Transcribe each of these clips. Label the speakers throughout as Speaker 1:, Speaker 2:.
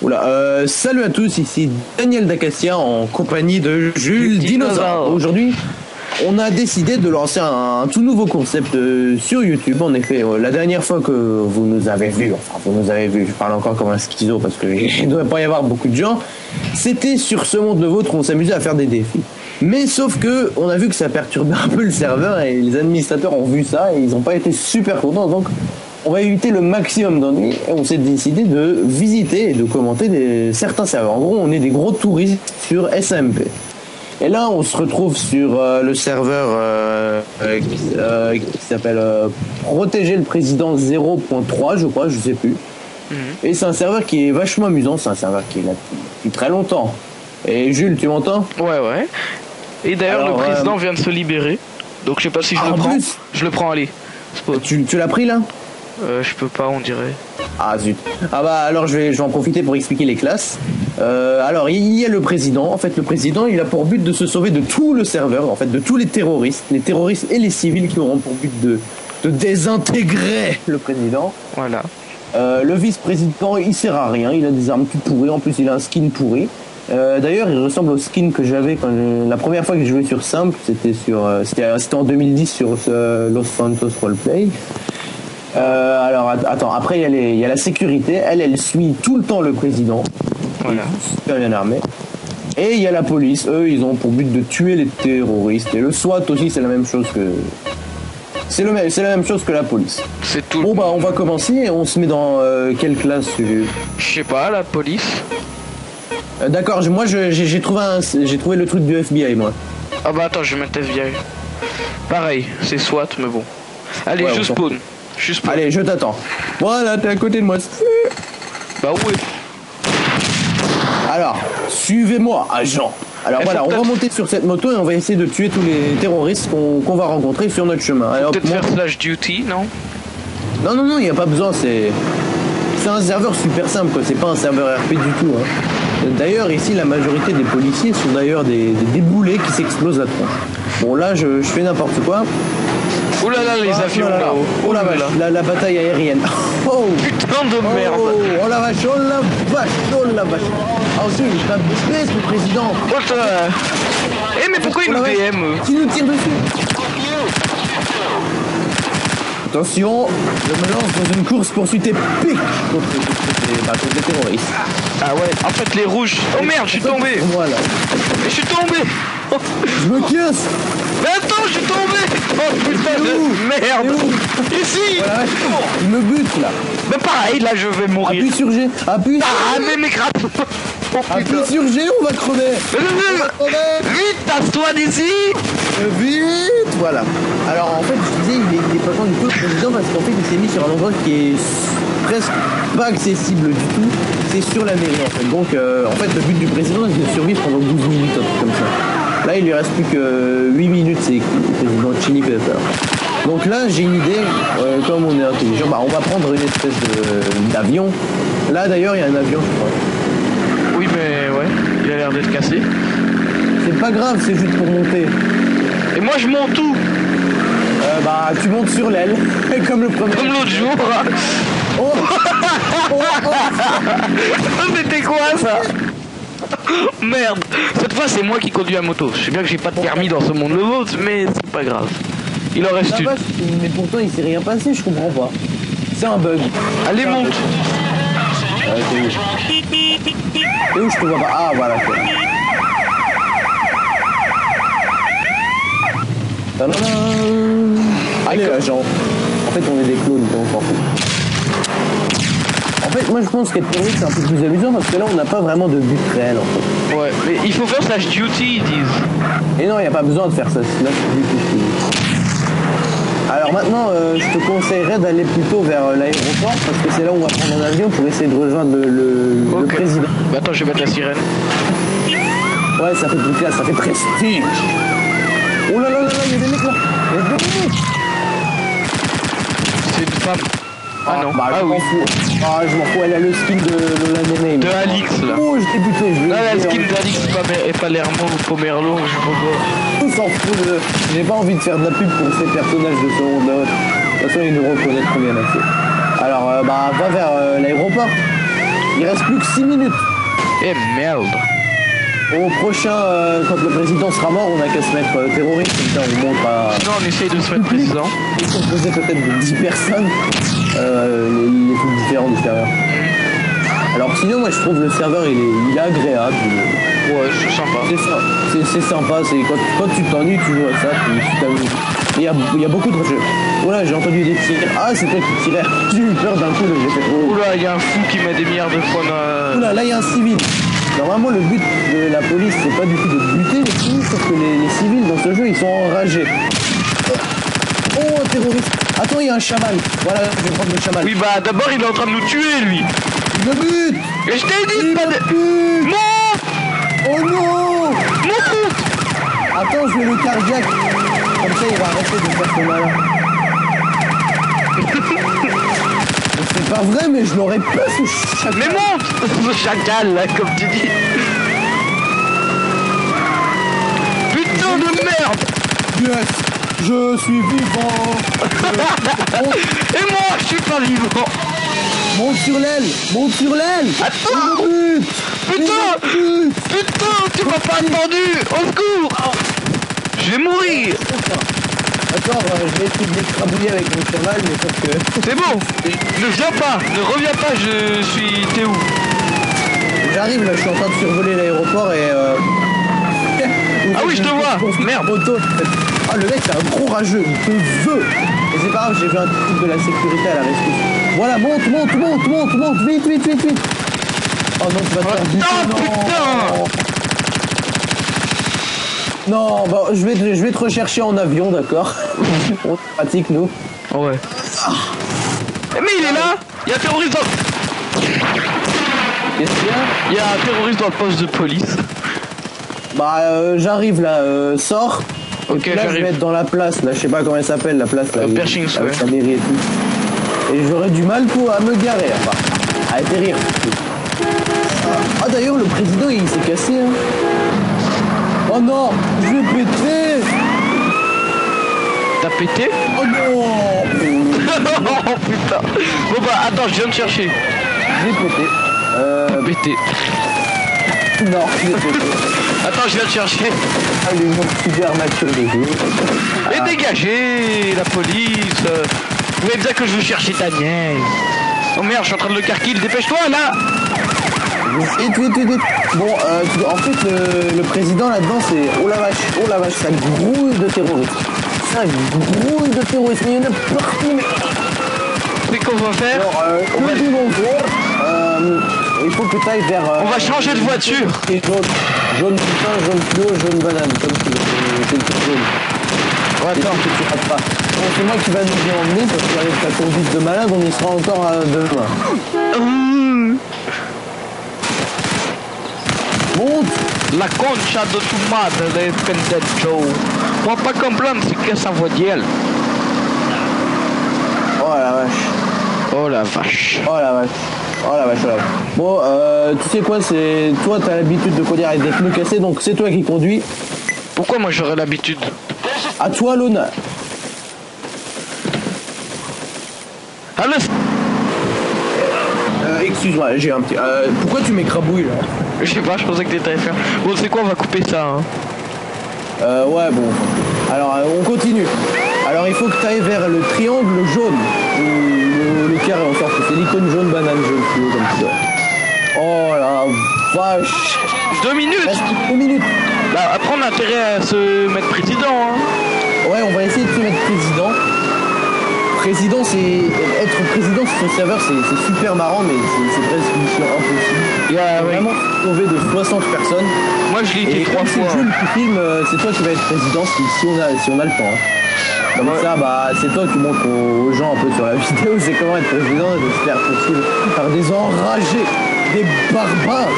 Speaker 1: Oula, salut à tous, ici Daniel Dacassia en compagnie de Jules Dinosaure. Aujourd'hui, on a décidé de lancer un tout nouveau concept sur YouTube. En effet, la dernière fois que vous nous avez vu, je parle encore comme un schizo parce qu'il ne devrait pas y avoir beaucoup de gens, c'était sur ce monde le vôtre où on s'amusait à faire des défis. Mais sauf que on a vu que ça perturbait un peu le serveur et les administrateurs ont vu ça et ils n'ont pas été super contents. Donc on va éviter le maximum d'ennuis et on s'est décidé de visiter et de commenter certains serveurs. En gros, on est des gros touristes sur SMP. Et là, on se retrouve sur le serveur qui s'appelle Protéger le président 0.3, je crois, je sais plus. Et c'est un serveur qui est vachement amusant, c'est un serveur qui est là depuis très longtemps. Et Jules, tu m'entends?
Speaker 2: Ouais. Et d'ailleurs, le président vient de se libérer. Donc je sais pas si je le prends. Je le prends, allez.
Speaker 1: Tu l'as pris là?
Speaker 2: Je peux pas, on dirait.
Speaker 1: Ah zut. Ah bah alors je vais en profiter pour expliquer les classes. Alors il y a le président. En fait le président il a pour but de se sauver de tout le serveur, en fait de tous les terroristes et les civils qui auront pour but de désintégrer le président.
Speaker 2: Voilà.
Speaker 1: Le vice-président il sert à rien, il a des armes toutes pourries, en plus il a un skin pourri. D'ailleurs il ressemble au skin que j'avais la première fois que je jouais sur Simple, c'était en 2010 sur Los Santos Roleplay. Alors attends, après il y a la sécurité, elle suit tout le temps le président. Voilà. Super bien armé. Et il y a la police, eux ils ont pour but de tuer les terroristes. Et le SWAT aussi c'est la même chose que. C'est la même chose que la police.
Speaker 2: C'est tout.
Speaker 1: Bon bah on va commencer et on se met dans quelle classe?
Speaker 2: Je sais pas, la police.
Speaker 1: D'accord, moi j'ai trouvé le truc du FBI moi.
Speaker 2: Ah bah attends, je vais mettre FBI. Pareil, c'est SWAT mais bon. Allez, je spawn.
Speaker 1: Allez, je t'attends. Voilà, t'es à côté de moi.
Speaker 2: Bah ouais.
Speaker 1: Alors, suivez-moi, agent. Alors voilà, on va monter sur cette moto et on va essayer de tuer tous les terroristes qu'on va rencontrer sur notre chemin.
Speaker 2: Peut-être faire slash duty, non?
Speaker 1: Non, il n'y a pas besoin, c'est un serveur super simple, quoi. C'est pas un serveur RP du tout. Hein. D'ailleurs, ici, la majorité des policiers sont d'ailleurs des boulets qui s'explosent la tronche. Bon, là, je fais n'importe quoi.
Speaker 2: Oh là là, les avions là-haut.
Speaker 1: Oh la vache, la bataille aérienne. Oh
Speaker 2: putain de merde.
Speaker 1: Oh la vache, oh la vache. Ah aussi, il tape de space, le président.
Speaker 2: Eh mais pourquoi il nous DM?
Speaker 1: Qui nous tire dessus? Attention, je me lance dans une course poursuite épique contre les terroristes.
Speaker 2: Ah ouais, en fait les rouges. Oh merde, je suis tombé.
Speaker 1: Voilà.
Speaker 2: Mais je suis tombé.
Speaker 1: Je me casse.
Speaker 2: Mais attends, je suis tombé. Oh putain de merde. Ici.
Speaker 1: Voilà, il me bute là.
Speaker 2: Mais pareil, là je vais mourir.
Speaker 1: Appuie sur G. Appuie sur
Speaker 2: G. Ah mais mes grappes. Oh,
Speaker 1: appuie sur G, on va crever.
Speaker 2: Vite, tasse-toi d'ici.
Speaker 1: Vite. Voilà. Alors en fait, je disais, il est pas tant du tout le président parce qu'en fait, il s'est mis sur un endroit qui est presque pas accessible du tout. C'est sur la mairie en fait. Donc en fait, le but du président, c'est de survivre pendant 12 minutes, un truc comme ça. Là, il lui reste plus que 8 minutes, c'est le président Chili Pepper. Donc là, j'ai une idée, comme on est intelligent, bah, on va prendre une espèce d'avion. Là, d'ailleurs, il y a un avion, je crois.
Speaker 2: Oui, mais ouais, il a l'air d'être cassé.
Speaker 1: C'est pas grave, c'est juste pour monter.
Speaker 2: Et moi, je monte où?
Speaker 1: Bah, tu montes sur l'aile, comme le premier.
Speaker 2: Comme l'autre jour.
Speaker 1: Oh.
Speaker 2: C'était quoi, ça? Merde, cette fois c'est moi qui conduis la moto. Je sais bien que j'ai pas de permis dans ce monde le vôtre, mais c'est pas grave. Il en reste une.
Speaker 1: Mais pourtant il s'est rien passé, je comprends pas. C'est un bug.
Speaker 2: Allez, monte.
Speaker 1: Et où je te vois pas? Ah voilà. Allez agent. En fait on est des clones, donc on s'en fout. En fait, moi je pense qu'être terroriste c'est un peu plus amusant parce que là on n'a pas vraiment de but réel en fait.
Speaker 2: Ouais, mais il faut faire slash duty, ils disent.
Speaker 1: Et non, il n'y a pas besoin de faire ça, slash duty. Alors maintenant, je te conseillerais d'aller plutôt vers l'aéroport parce que c'est là où on va prendre un avion pour essayer de rejoindre le président.
Speaker 2: Bah attends, je vais mettre la sirène.
Speaker 1: Ouais, ça fait plus classe, ça fait prestige. Oh là là là là, il y a des mecs là.
Speaker 2: C'est une femme. Ah non.
Speaker 1: Bah,
Speaker 2: Ah
Speaker 1: je
Speaker 2: oui.
Speaker 1: m'en fous. Ah, je m'en fous, elle a le skin de Lola Nene.
Speaker 2: De Alix là.
Speaker 1: Oh, je t'ai buté, je
Speaker 2: Ah, la
Speaker 1: l'ai
Speaker 2: skin d'Alix et Palermo ou Pomerlo, je sais pas quoi.
Speaker 1: On s'en fout de... J'ai pas envie de faire de la pub pour ces personnages de ce monde-là. De toute façon, ils nous reconnaîtront bien assez. Alors, bah, va vers l'aéroport. Il reste plus que 6 minutes.
Speaker 2: Eh merde.
Speaker 1: Au prochain, quand le président sera mort, on a qu'à se mettre terroriste. Comme ça, on montre à...
Speaker 2: Non, on essaye de se mettre président.
Speaker 1: Ils sont composés peut-être de 10 personnes. Les trucs différents du serveur. Alors sinon, moi, je trouve le serveur, il est agréable.
Speaker 2: Ouais, c'est sympa.
Speaker 1: C'est sympa, c'est quand tu t'ennuies, tu joues à ça, puis tu t'amuses. Il y a beaucoup de jeux. Voilà, j'ai entendu des tirs. Ah, c'est toi qui tirais. J'ai eu peur d'un coup, j'ai fait oh.
Speaker 2: Oula, il y a un fou qui met des milliards de fois dans...
Speaker 1: Oula, là, il y a un civil. Normalement, le but de la police, c'est pas du tout de buter les civils, sauf que les civils dans ce jeu, ils sont enragés. Oh, un terroriste. Attends, il y a un chaman. Voilà, je vais prendre le chaman.
Speaker 2: Oui, bah d'abord, il est en train de nous tuer, lui.
Speaker 1: Il me bute.
Speaker 2: Et je t'ai dit,
Speaker 1: Il
Speaker 2: pas
Speaker 1: me
Speaker 2: de...
Speaker 1: bute.
Speaker 2: Non.
Speaker 1: Oh non.
Speaker 2: Non.
Speaker 1: Attends, je vais le cardiaque. Comme ça, il va arrêter de faire son malin. C'est pas vrai, mais je l'aurais pas ce chacal.
Speaker 2: Mais monte. Ce chacal, là, comme tu dis. Putain de merde.
Speaker 1: Yes, je suis vivant.
Speaker 2: Et moi, je suis pas vivant.
Speaker 1: Monte sur l'aile. Monte sur l'aile.
Speaker 2: Attends.
Speaker 1: Il me bute.
Speaker 2: Putain. Putain, tu m'as pas attendu. Au secours. Je vais mourir.
Speaker 1: Attends, je vais essayer de l'écrabouiller avec mon cheval, mais sauf que...
Speaker 2: C'est bon. Ne viens pas. Ne reviens pas, je suis... T'es où?
Speaker 1: J'arrive là, je suis en train de survoler l'aéroport et
Speaker 2: Ah oui, je te vois. Merde.
Speaker 1: Moto. Ah, le mec, c'est un gros rageux, il te veut. Et c'est pas grave, j'ai vu un type de la sécurité à la rescousse. Voilà, monte, vite. Oh non, tu vas te faire buter.
Speaker 2: Oh, putain.
Speaker 1: Non, bon, je vais te rechercher en avion, d'accord. On pratique, nous.
Speaker 2: Ouais. Mais il est là. Il y a un terroriste dans...
Speaker 1: Qu'est-ce qu'il y a?
Speaker 2: Il y a un terroriste dans le poste de police.
Speaker 1: Bah, j'arrive là, sors.
Speaker 2: Ok,
Speaker 1: et là, je vais être dans la place, là, je sais pas comment elle s'appelle, la place, là.
Speaker 2: Pershing,
Speaker 1: avec la mairie et tout. Et j'aurais du mal à me garer, enfin, à atterrir. Ah, d'ailleurs, le président, il s'est cassé, hein. Oh non, je vais péter.
Speaker 2: T'as pété?
Speaker 1: Oh non.
Speaker 2: Oh putain. Bon bah attends, je viens de chercher.
Speaker 1: J'ai pété.
Speaker 2: Pété.
Speaker 1: Non, j'ai pété.
Speaker 2: Attends, je viens de chercher.
Speaker 1: Allez, mon petit armature des jeux.
Speaker 2: Et dégagez la police. Vous voyez bien que je veux chercher ta nièce. Oh merde, je suis en train de le carquille. Dépêche-toi là.
Speaker 1: Vite. Bon, en fait, le président là-dedans, c'est... Oh la vache, ça grouille de terroristes. Ça grouille de terroristes, mais il y en a partout.
Speaker 2: C'est qu'on va faire?
Speaker 1: Alors, il faut que tu ailles vers...
Speaker 2: on va changer de voiture.
Speaker 1: Jaune putain, jaune fluo, jaune banane, comme tu veux. C'est le truc jaune.
Speaker 2: Ouais, attends.
Speaker 1: Que tu rates pas. Bon, c'est moi qui va nous y emmener, parce qu'avec ta conduite de malade, on y sera encore demain. Monte.
Speaker 2: La concha de tu madre de pendejo. Moi pas comprendre ce que ça veut dire.
Speaker 1: Oh la vache.
Speaker 2: Oh la vache.
Speaker 1: Oh la vache. Oh la vache, oh la vache. Bon, tu sais quoi, c'est... Toi, t'as l'habitude de conduire avec des pneus cassés, donc c'est toi qui conduis.
Speaker 2: Pourquoi moi j'aurais l'habitude?
Speaker 1: À toi l'honneur.
Speaker 2: Allez.
Speaker 1: Excuse-moi, j'ai un petit... pourquoi tu m'écrabouilles là?
Speaker 2: Je sais pas, je pensais que t'étais faire. Bon, c'est quoi, on va couper ça, hein.
Speaker 1: Ouais, bon. Alors, on continue. Alors, il faut que tu ailles vers le triangle jaune. Ou le carré, en sorte. C'est l'icône jaune, banane, jaune, fluo, comme ça. Oh la vache.
Speaker 2: 2 minutes.
Speaker 1: Reste 2 minutes.
Speaker 2: Bah, après, on a intérêt à se mettre président, hein.
Speaker 1: Ouais, on va essayer de se mettre président. Président, c'est... Être président sur ce serveur, c'est super marrant, mais c'est presque une mission impossible. Vraiment sauvé de 60 personnes.
Speaker 2: Moi, je l'ai été 3 fois.
Speaker 1: Et Jules qui filme, c'est toi qui vas être président si on a le temps. Hein. Comme ça, bah, c'est toi qui montres aux gens un peu sur la vidéo, c'est comment être président, de se faire poursuivre par des enragés, des barbares,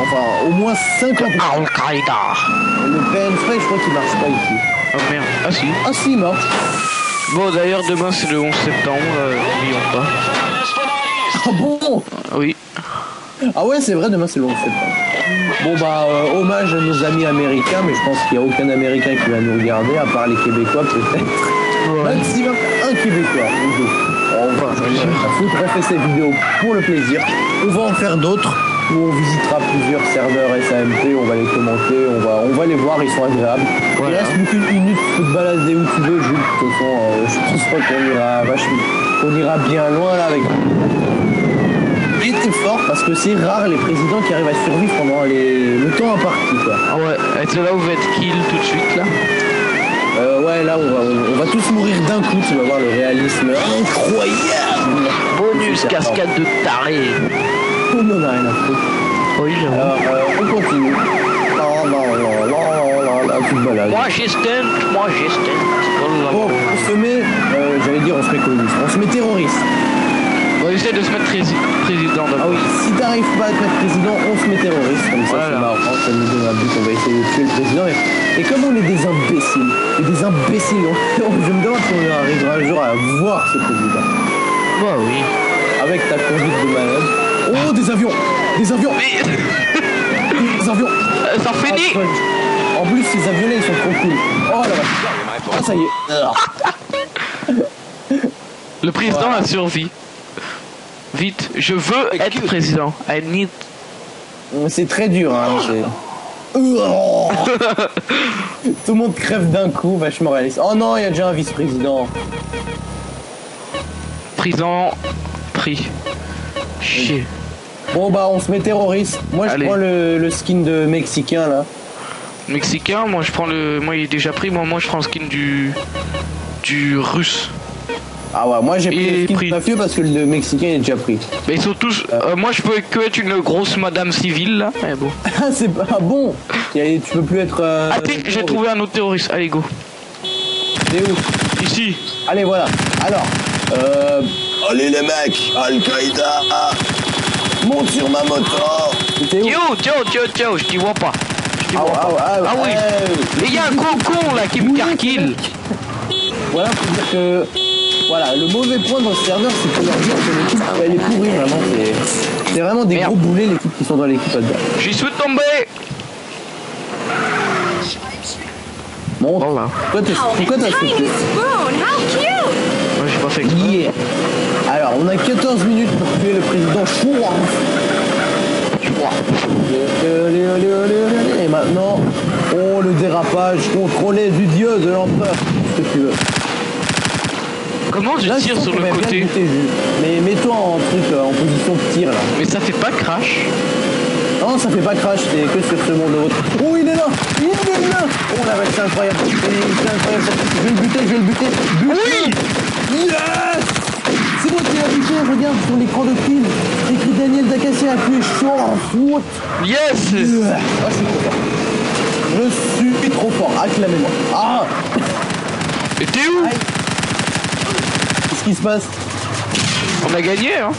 Speaker 1: enfin, au moins 50.
Speaker 2: Al-Qaïda.
Speaker 1: Le PN Spray, je crois qu'il marche pas ici.
Speaker 2: Oh merde. Ah si.
Speaker 1: Ah si, il marche.
Speaker 2: Bon, d'ailleurs, demain c'est le 11 septembre, n'oublions pas.
Speaker 1: Ah bon?
Speaker 2: Oui.
Speaker 1: Ah ouais, c'est vrai, demain c'est le 11 septembre. Bon bah, hommage à nos amis américains, mais je pense qu'il n'y a aucun Américain qui va nous regarder, à part les Québécois peut-être.
Speaker 2: Ouais.
Speaker 1: Maximum un Québécois. On fait cette vidéo pour le plaisir. On va en faire d'autres où on visitera plusieurs serveurs SAMP, on va les commenter, on va les voir, ils sont agréables.
Speaker 2: Voilà.
Speaker 1: Il reste plus qu'une minute, tu peux te balader où tu veux, Jules. De toute façon, je pense pas qu'on ira bien loin là avec. Il était fort parce que c'est rare les présidents qui arrivent à survivre pendant le temps imparti quoi.
Speaker 2: Ah ouais, et là où va être kill tout de suite là.
Speaker 1: Ouais, là on va tous mourir d'un coup, tu vas voir le réalisme incroyable.
Speaker 2: Bonus cascade de taré.
Speaker 1: On en a rien à foutre.
Speaker 2: Oui,
Speaker 1: Alors on continue. Tu te balades.
Speaker 2: Moi j'ai stunt.
Speaker 1: Bon, on se met, j'allais dire on se met communiste, on se met terroriste.
Speaker 2: On va essayer de se mettre président d'abord.
Speaker 1: Ah oui, si t'arrives pas à te mettre président, on se met terroriste, comme ça
Speaker 2: voilà.
Speaker 1: C'est marrant, ça nous donne un but, on va essayer de tuer le président. Et comme on est des imbéciles, je me demande si on arrivera un jour à voir ce président.
Speaker 2: Bah oui.
Speaker 1: Avec ta conduite de malade. Oh, des avions. Des avions. Des avions.
Speaker 2: Ça finit.
Speaker 1: En plus, ces avions-là, ils sont trop cool. Oh la vache. Ah, ça y est.
Speaker 2: Le président a survécu. Vite, je veux être président. I need.
Speaker 1: C'est très dur, hein. Tout le monde crève d'un coup, vachement réaliste. Oh non, il y a déjà un vice-président.
Speaker 2: Président pris. Chier.
Speaker 1: Bon bah on se met terroriste. Moi je prends le skin de Mexicain là.
Speaker 2: Mexicain, moi je prends le. Moi il est déjà pris, moi je prends le skin du russe.
Speaker 1: Ah ouais, moi j'ai pris le skin mafieux parce que le Mexicain est déjà pris.
Speaker 2: Mais ils sont tous. Moi je peux que être une grosse madame civile là. Mais bon.
Speaker 1: C'est pas bon. Tu peux plus être.
Speaker 2: Attends, j'ai trouvé un autre terroriste. Allez go.
Speaker 1: C'est où?
Speaker 2: Ici.
Speaker 1: Allez voilà. Alors. Allez les mecs, Al-Qaïda. Monte sur ma moto.
Speaker 2: Tiens, je t'y vois pas. Ah oui. Mais il y a un con là qui me carquille.
Speaker 1: Voilà, faut dire que. Voilà, le mauvais point dans ce serveur, c'est que leur dire que l'équipe, elle est pourrie, vraiment. C'est vraiment des gros boulets, l'équipe qui sont dans l'équipe là-dedans.
Speaker 2: J'y suis tombé.
Speaker 1: Bon, voilà. Pourquoi t'as sauté?
Speaker 2: Moi, j'ai pas fait que
Speaker 1: yeah. Alors, on a 14 minutes pour tuer le président Chouan. Et maintenant, oh, le dérapage contrôlé du dieu de l'empereur. Ce que tu veux.
Speaker 2: Comment je tire sur le côté?
Speaker 1: Mais mets-toi en truc, en position de tir là.
Speaker 2: Mais ça fait pas crash?
Speaker 1: Non, ça fait pas crash, c'est que sur ce monde l'autre. Oh, il est là! Il est là! Oh la vache, c'est incroyable. C'est incroyable. Je vais le buter.
Speaker 2: Oui!
Speaker 1: Yes! C'est moi qui l'ai buté, regarde sur l'écran de kill. Écrit Daniel Dacassé a tué chaud en foot.
Speaker 2: Yes!
Speaker 1: Ah, je suis trop fort. Je suis trop fort, acclamez-moi. Ah!
Speaker 2: Et t'es où?
Speaker 1: Qu'est-ce qui se passe?
Speaker 2: On a gagné, hein?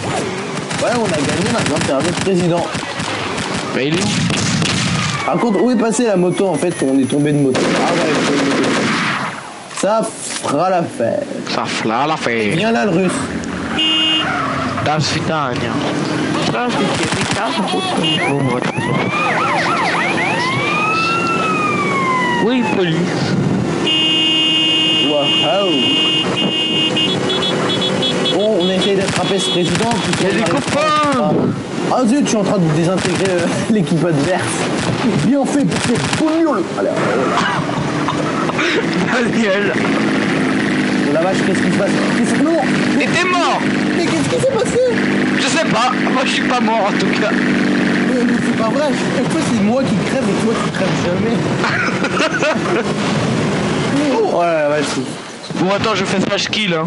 Speaker 1: Ouais, on a gagné maintenant, c'est un autre président.
Speaker 2: Bah, il est où?
Speaker 1: Par contre, où est passée la moto en fait? On est tombé de moto. Ah ouais, ça fera l'affaire.
Speaker 2: Ça fera l'affaire.
Speaker 1: Viens là le russe.
Speaker 2: Das Vidania. Oui, police.
Speaker 1: Waouh. Bon, on essaye d'attraper ce président.
Speaker 2: Il y a des copains.
Speaker 1: Ah zut, je suis en train de désintégrer l'équipe adverse. Bien fait pour ces bougnoles. Allez,
Speaker 2: Daniel.
Speaker 1: Oh la vache, qu'est-ce qui se passe? Non.
Speaker 2: Et t'es mort.
Speaker 1: Mais qu'est-ce qui s'est passé?
Speaker 2: Je sais pas. Moi, je suis pas mort en tout cas.
Speaker 1: Mais c'est pas vrai. Chaque fois, c'est moi qui crève et toi qui crèves jamais. Oh la vache.
Speaker 2: Bon, attends, je fais flash kill, hein.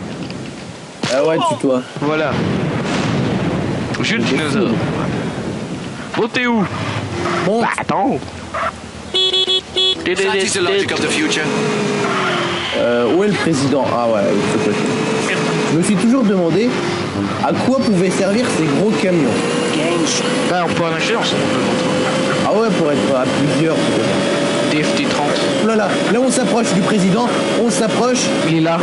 Speaker 1: Ah ouais, tue-toi.
Speaker 2: Voilà. Je le dinosaure. Bon, t'es où?
Speaker 1: Bon.
Speaker 2: Bah, attends.
Speaker 1: Où est le président? Ah ouais, c'est quoi? Je me suis toujours demandé à quoi pouvaient servir ces gros camions.
Speaker 2: Bah, on peut en acheter ensemble.
Speaker 1: Ah ouais, pour être à plusieurs.
Speaker 2: TFT 30.
Speaker 1: Oh là là, là on s'approche du président, on s'approche.
Speaker 2: Il est là.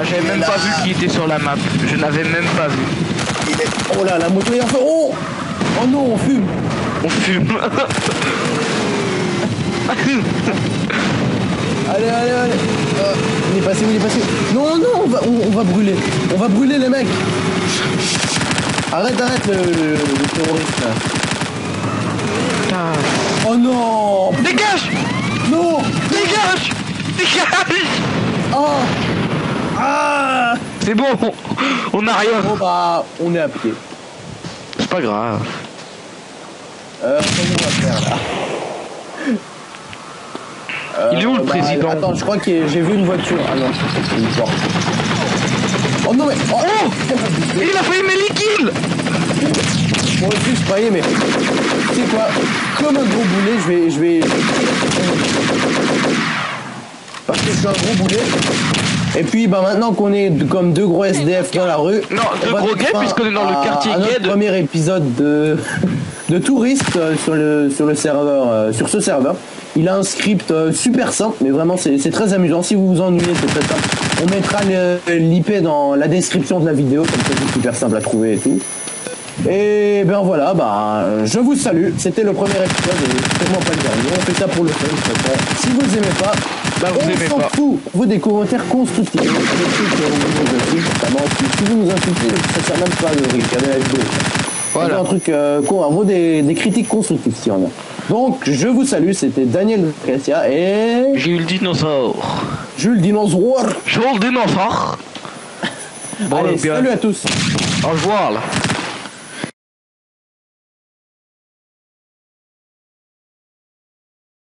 Speaker 2: j'avais même pas vu qu'il était sur la map. Je n'avais même pas vu.
Speaker 1: Oh là, la moto est en feu. Oh, oh non, on fume.
Speaker 2: On fume.
Speaker 1: Allez, allez, allez. Il est passé, il est passé. Non, non, on va brûler. On va brûler les mecs. Arrête, arrête le terroriste là. Oh non.
Speaker 2: Dégage.
Speaker 1: Non.
Speaker 2: Dégage. Dégage.
Speaker 1: Oh. Ah.
Speaker 2: C'est bon, on a rien.
Speaker 1: Bon bah, on est à pied.
Speaker 2: C'est pas grave.
Speaker 1: Comment on va faire là?
Speaker 2: Il est où le président?
Speaker 1: Attends, je crois que j'ai vu une voiture. Ah non, c'est une porte. Oh non mais... Oh,
Speaker 2: il a failli me liquide.
Speaker 1: Moi aussi je croyais mais... Tu sais quoi? Comme un gros boulet, je vais... Parce que je suis un gros boulet. Et puis bah maintenant qu'on est comme deux gros SDF dans la rue...
Speaker 2: Non, deux gros gays puisqu'on est dans le quartier gay.
Speaker 1: Notre premier épisode de touristes sur le serveur, sur ce serveur. Il a un script super simple, mais vraiment c'est très amusant. Si vous vous ennuyez, c'est très simple. On mettra l'IP dans la description de la vidéo, comme ça c'est super simple à trouver et tout. Et ben voilà, bah je vous salue. C'était le premier épisode et sûrement pas le dernier. On fait ça pour le fun. Si vous aimez pas,
Speaker 2: bah, vous aimez
Speaker 1: s'en
Speaker 2: pas.
Speaker 1: Fout. Vous des commentaires constructifs. Si vous nous insultez, ça sert même pas de regarder la vidéo. Voilà. Un truc vaut des critiques constructives si on a. Donc je vous salue, c'était Daniel Cassia et
Speaker 2: Jules Dinosaure.
Speaker 1: Jules Dinosaure.
Speaker 2: Jules Dinosaure.
Speaker 1: Bon, allez, salut à tous.
Speaker 2: Au revoir là.